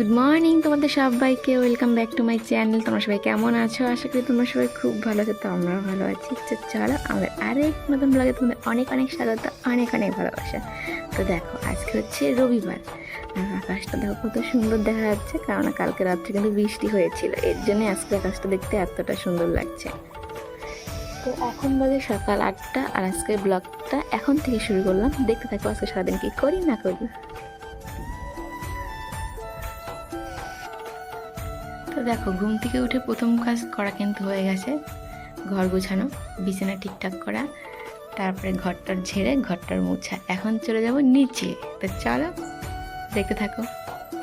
Good morning তোমাদের সবাইকে, welcome back to my channel. তোমরা সবাই কেমন আছো? আশা করি তোমরা সবাই খুব ভালো আছো। তো আমরাও ভালো আছি। তো চলো আমাদের আরেক নতুন ব্লগে তোমাদের অনেক অনেক স্বাগত, অনেক অনেক ভালোবাসা। তো দেখো আজকে হচ্ছে রবিবার, আর আকাশটা দেখো কত সুন্দর দেখা যাচ্ছে, কারণ কালকে রাত্রে কিন্তু বৃষ্টি হয়েছিল, এর জন্যই আজকে আকাশটা দেখতে এতটা সুন্দর লাগছে। তো এখন বাজে সকাল 8টা, আর আজকের ব্লগটা এখন থেকে শুরু করলাম। দেখতে থাকো আজকে সারাদিন কি করি না করি। তো দেখো ঘুম থেকে উঠে প্রথম কাজ করা কিন্তু হয়ে গেছে, ঘর গোছানো, বিছানা ঠিকঠাক করা, তারপরে ঘরটার ঝেড়ে ঘরটার মোছা। এখন চলে যাব নিচে। তো চলো দেখতে থাকো।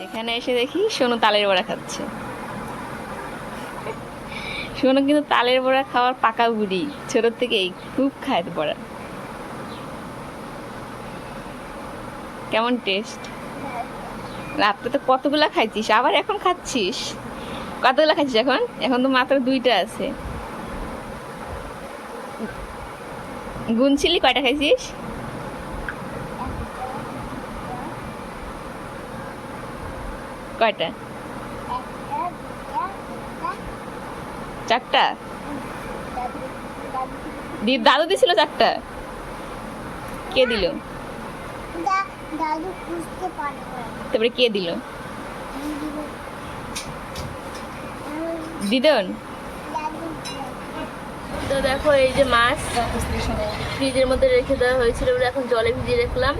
এখানে এসে দেখি সোনু তালের বড়া খাচ্ছে। সোনু কিন্তু তালের বড়া খাওয়ার পাকা বুড়ি, ছোটোর থেকেই খুব খায় বড়া। কেমন টেস্ট? রাত্রে তো কতগুলা খাইছিস, আবার এখন খাচ্ছিস? কতগুলা খাচ্ছিস এখন? এখন তো মাত্র 2টা আছে। গুনছিলি কয়টা খাইছিস? কয়টা? 4টা? দাদু দিছিল 4টা? কে দিল? তারপরে কে দিল? দিদন। তো দেখো এই যে মাছ ফ্রিজের মধ্যে রেখে দেওয়া হয়েছিল বলে এখন জলে ভিজিয়ে রাখলাম।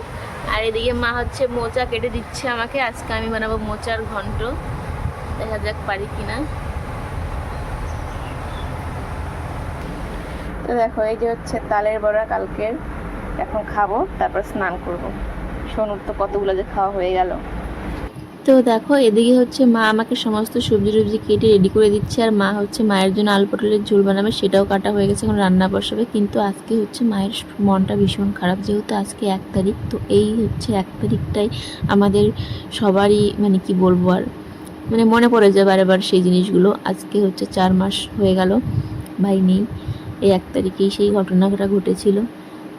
আর এদিকে মা হচ্ছে মোচা কেটে দিচ্ছে আমাকে। আজকে আমি বানাবো মোচার ঘন্ট, দেখা যাক পারি কিনা। তো দেখো এই যে হচ্ছে তালের বড়া কালকের, এখন খাবো, তারপর স্নান করব। সোনুর তো কতগুলো যে খাওয়া হয়ে গেল। তো দেখো এদিকে হচ্ছে মা আমাকে সমস্ত সবজি টবজি কেটে রেডি করে দিচ্ছে, আর মা হচ্ছে মায়ের জন্য আলু পটলের ঝোল বানাবে, সেটাও কাটা হয়ে গেছে, এখন রান্না বসাবে। কিন্তু আজকে হচ্ছে মায়ের মনটা ভীষণ খারাপ, যেহেতু আজকে 1 তারিখ। তো এই হচ্ছে 1 তারিখটাই আমাদের সবারই মানে কি বলবো আর, মানে মনে পড়ে যায় বারেবার সেই জিনিসগুলো। আজকে হচ্ছে 4 মাস হয়ে গেল ভাই নেই, এই 1 তারিখেই সেই ঘটনাটা ঘটেছিল।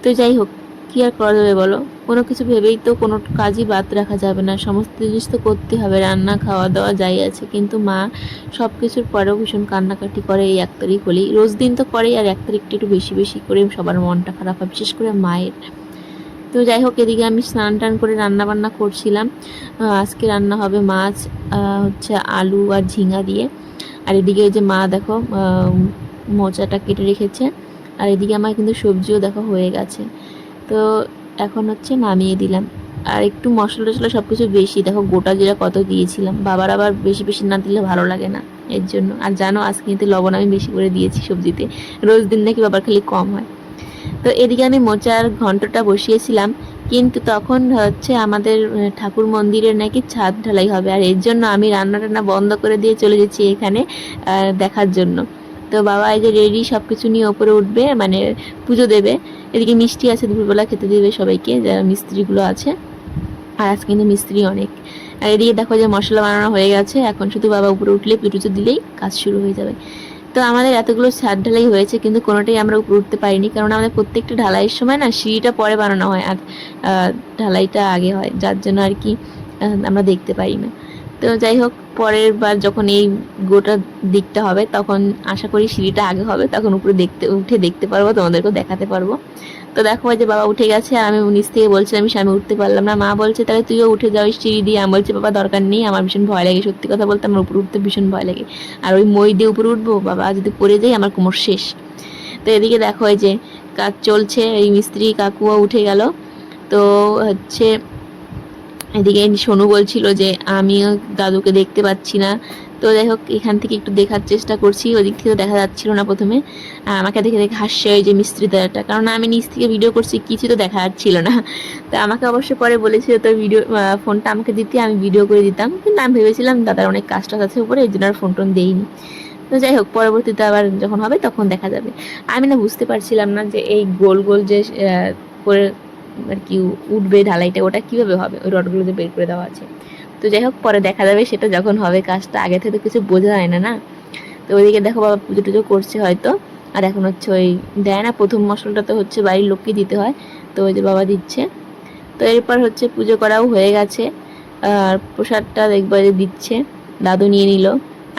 তো যাই হোক, কী আর করা যাবে বলো, কোনো কিছু ভেবেই তো কোনো কাজই বাদ রাখা যাবে না, সমস্ত জিনিস তো করতে হবে, রান্না খাওয়া দাওয়া যাই আছে। কিন্তু মা সব কিছুর পরেও ভীষণ কান্নাকাটি করে এই 1 তারিখ হলেই। রোজ দিন তো করেই, আর 1 তারিখটা একটু বেশি বেশি করে সবার মনটা খারাপ হয়, বিশেষ করে মায়ের। তো যাই হোক, এদিকে আমি স্নান টান করে রান্না বান্না করছিলাম। আজকে রান্না হবে মাছ, হচ্ছে আলু আর ঝিঙা দিয়ে। আর এদিকে যে মা দেখো মোচাটা কেটে রেখেছে, আর এদিকে আমার কিন্তু সবজিও দেখো হয়ে গেছে। তো এখন হচ্ছে নামিয়ে দিলাম। আর একটু মশলা টশলা সব কিছু বেশি, দেখো গোটা জিরা কত দিয়েছিলাম, বাবার আবার বেশি বেশি না দিলে ভালো লাগে না, এর জন্য। আর জানো আজকে কিন্তু লবণ আমি বেশি করে দিয়েছি সবজিতে, রোজ দিন নাকি বাবার খালি কম হয়। তো এদিকে আমি মোচার ঘন্টটা বসিয়েছিলাম, কিন্তু তখন হচ্ছে আমাদের ঠাকুর মন্দিরের নাকি ছাদ ঢালাই হবে, আর এর জন্য আমি রান্না টান্না বন্ধ করে দিয়ে চলে গেছি এখানে দেখার জন্য। তো বাবা এই যে রেডি, সব কিছু নিয়ে ওপরে উঠবে, মানে পুজো দেবে। এদিকে মিষ্টি আছে, দুপুরবেলা খেতে দেবে সবাইকে যারা মিস্ত্রিগুলো আছে, আর আজকে কিন্তু মিস্ত্রি অনেক। আর এদিকে দেখো যে মশলা বানানো হয়ে গেছে, এখন শুধু বাবা উপরে উঠলে পুজো দিলেই কাজ শুরু হয়ে যাবে। তো আমাদের এতগুলো ছাদ ঢালাই হয়েছে, কিন্তু কোনোটাই আমরা উপরে উঠতে পারিনি, কারণ আমাদের প্রত্যেকটা ঢালাইয়ের সময় না সিঁড়িটা পরে বানানো হয়, আর ঢালাইটা আগে হয়, যার জন্য আর কি আমরা দেখতে পারি না। তো যাই হোক, পরের বার যখন এই গোটা দিকটা হবে, তখন আশা করি সিঁড়িটা আগে হবে, তখন উপরে উঠে দেখতে পারবো, তোমাদেরকেও দেখাতে পারবো। তো দেখো যে বাবা উঠে গেছে, আর আমি নিচ থেকে বলছিলাম আমি উঠতে পারলাম না। মা বলছে তাহলে তুইও উঠে যাও সিঁড়ি দিয়ে। আমি বলছি বাবা দরকার নেই, আমার ভীষণ ভয় লাগে, সত্যি কথা বলতে আমার উপরে উঠতে ভীষণ ভয় লাগে। আর ওই মই দিয়ে উপরে উঠবো, বাবা যদি পড়ে যাই আমার কোমর শেষ। তো এদিকে দেখো এই যে কাজ চলছে, এই মিস্ত্রি কাকুও উঠে গেল। তো হচ্ছে এদিকে সোনু বলছিল যে আমিও দাদুকে দেখতে পাচ্ছি না। তো যাই হোক, এখান থেকে একটু দেখার চেষ্টা করছি, ওদিক থেকে দেখা যাচ্ছিল না প্রথমে। আমাকে দেখে দেখে হাসছে ওই যে মিস্ত্রি দাদাটা, কারণ আমি নিচ থেকে ভিডিও করছি, কিছু তো দেখা যাচ্ছিল না। তো আমাকে অবশ্য পরে বলেছিল তোর ভিডিও ফোনটা আমাকে দিতে, আমি ভিডিও করে দিতাম, কিন্তু আমি ভেবেছিলাম দাদার অনেক কাজ টাজ আছে উপরে, এই জন্য আর ফোন টোন দেইনি। তো যাই হোক, পরবর্তীতে আবার যখন হবে তখন দেখা যাবে। আমি না বুঝতে পারছিলাম না যে এই গোল গোল যে করে আর কি উঠবে ঢালাইটা, ওটা কিভাবে হবে, ওই রডগুলো যে বের করে দেওয়া আছে। তো যাই হোক, পরে দেখা যাবে সেটা যখন হবে কাজটা, আগে থেকে তো কিছু বোঝা যায় না না। তো ওইদিকে দেখো বাবা পুজো টুজো করছে হয়তো, আর এখন হচ্ছে ওই দেয় না, প্রথম মশলাটা তো হচ্ছে বাড়ির লোককে দিতে হয়, তো ওই যে বাবা দিচ্ছে। তো এরপর হচ্ছে পুজো করাও হয়ে গেছে। আর প্রসাদটা দেখবো যে দিচ্ছে, দাদু নিয়ে নিল।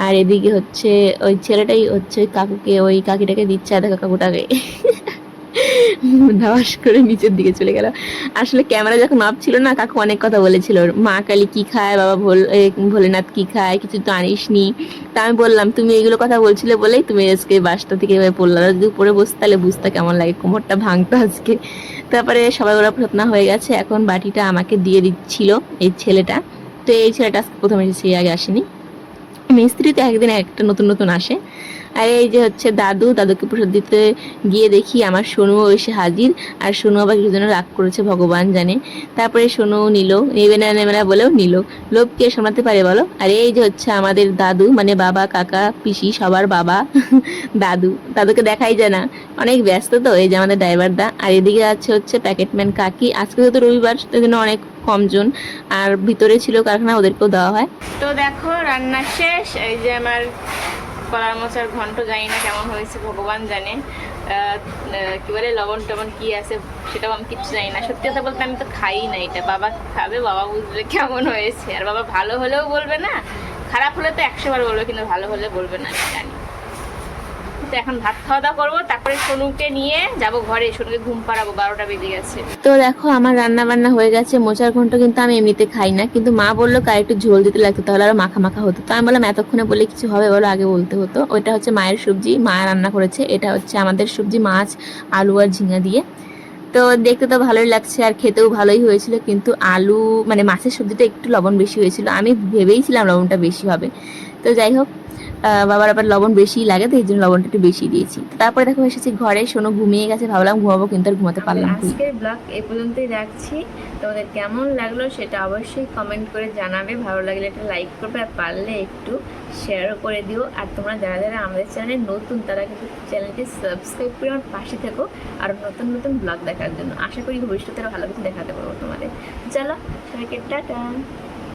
আর এদিকে হচ্ছে ওই ছেলেটাই হচ্ছে ওই কাকুকে, ওই কাকিটাকে দিচ্ছে, আর দেখো কাকুটাকে ধাস করে নিচের দিকে চলে গেল। আসলে ক্যামেরা যখন অফ ছিল না, কাকু অনেক কথা বলেছিল, মা কালী কি খায়, বাবা ভোলেনাথ কি খায়, কিছু তো আনিসনি। তা আমি বললাম তুমি এগুলো কথা বলছিলে বলেই তুমি আজকে বাসটা থেকে এভাবে পড়লা, যদি উপরে বসতে তাহলে বুঝতে কেমন লাগে, কোমরটা ভাঙতো আজকে। তারপরে সবাই ওরা প্রার্থনা হয়ে গেছে, এখন বাটিটা আমাকে দিয়ে দিচ্ছিল এই ছেলেটা। তো এই ছেলেটা আজকে প্রথমে এসেছে, আগে আসেনি। মিস্ত্রি তো একদিন একটা নতুন নতুন আসে। আর এই যে হচ্ছে দাদুকে প্রসাদ দিতে গিয়ে দেখি আমার সোনুও এসে হাজির। আর সোনু আবার কিছু জন্য রাগ করেছে ভগবান জানে। তারপরে সোনু নিল, নেবে না বলেও নিল। লোভ কে সামলাতে পারে বলো। আর এই যে হচ্ছে আমাদের দাদু, মানে বাবা কাকা পিসি সবার বাবা দাদুকে দেখাই যায় না, অনেক ব্যস্ত তো। এই যে আমাদের ড্রাইভার দা। আর এদিকে আছে হচ্ছে প্যাকেটম্যান কাকি, আজকে তো রবিবার সেই জন্য অনেক কমজন। আর ভিতরে ছিল কারখানা, ওদেরকেও দেওয়া হয়। তো দেখো রান্না শেষ। এই যে আমার কলার মোচার ঘন্ট, জানি না কেমন হয়েছে, ভগবান জানে। কি বলে লবণ টবণ কি আছে সেটাও আমি কিচ্ছু জানি না। সত্যি কথা বলতে আমি তো খাই না এটা, বাবা খাবে, বাবা বুঝবে কেমন হয়েছে। আর বাবা ভালো হলেও বলবে না, খারাপ হলে তো 100 বার বলবে, কিন্তু ভালো হলে বলবে না, আমি জানি। তো এখন ভাত খাওয়া দাওয়া করবো, তারপরে সোনুকে নিয়ে যাব ঘরে, সোনুকে ঘুম পাড়াবো, 12টা বেজে গেছে। তো দেখো আমার রান্না বান্না হয়ে গেছে। মোচার ঘন্ট কিন্তু আমি এমনিতে খাই না, কিন্তু মা বললো কার একটু ঝোল দিতে লাগতো, তাহলে আরো মাখা মাখা হতো। তো আমি বললাম এতক্ষণে বলে কিছু হবে বলো, আগে বলতে হতো। ওইটা হচ্ছে মায়ের সবজি, মা রান্না করেছে। এটা হচ্ছে আমাদের সবজি, মাছ আলু আর ঝিঙা দিয়ে। তো দেখতে তো ভালোই লাগছে আর খেতেও ভালোই হয়েছিল, কিন্তু আলু মানে মাছের সবজিটা একটু লবণ বেশি হয়েছিল, আমি ভেবেইছিলাম লবণটা বেশি হবে। তো যাই হোক, বাবার আবার লবণ বেশি লাগে, তো এই জন্য লবণটা একটু বেশি দিয়েছি। তারপরে দেখো এসেছি ঘরে, শোনো ঘুমিয়ে গেছে, ভাবলাম ঘুমাবো, কিন্তু আর ঘুমাতে পারলাম না। আজকের ব্লগ এই পর্যন্তই রাখছি। তোমাদের কেমন লাগলো সেটা অবশ্যই কমেন্ট করে জানাবে, ভালো লাগলে একটা লাইক করবে, আর পারলে একটু শেয়ারও করে দিও। আর তোমরা যারা যারা আমাদের চ্যানেলে নতুন, তারা কিন্তু চ্যানেলটি সাবস্ক্রাইব করে আমার পাশে থেকো, আর নতুন নতুন ব্লগ দেখার জন্য। আশা করি ভবিষ্যতে ভালো কিছু দেখাতে পারবো তোমাদের। চলো সবাইকে টাটা।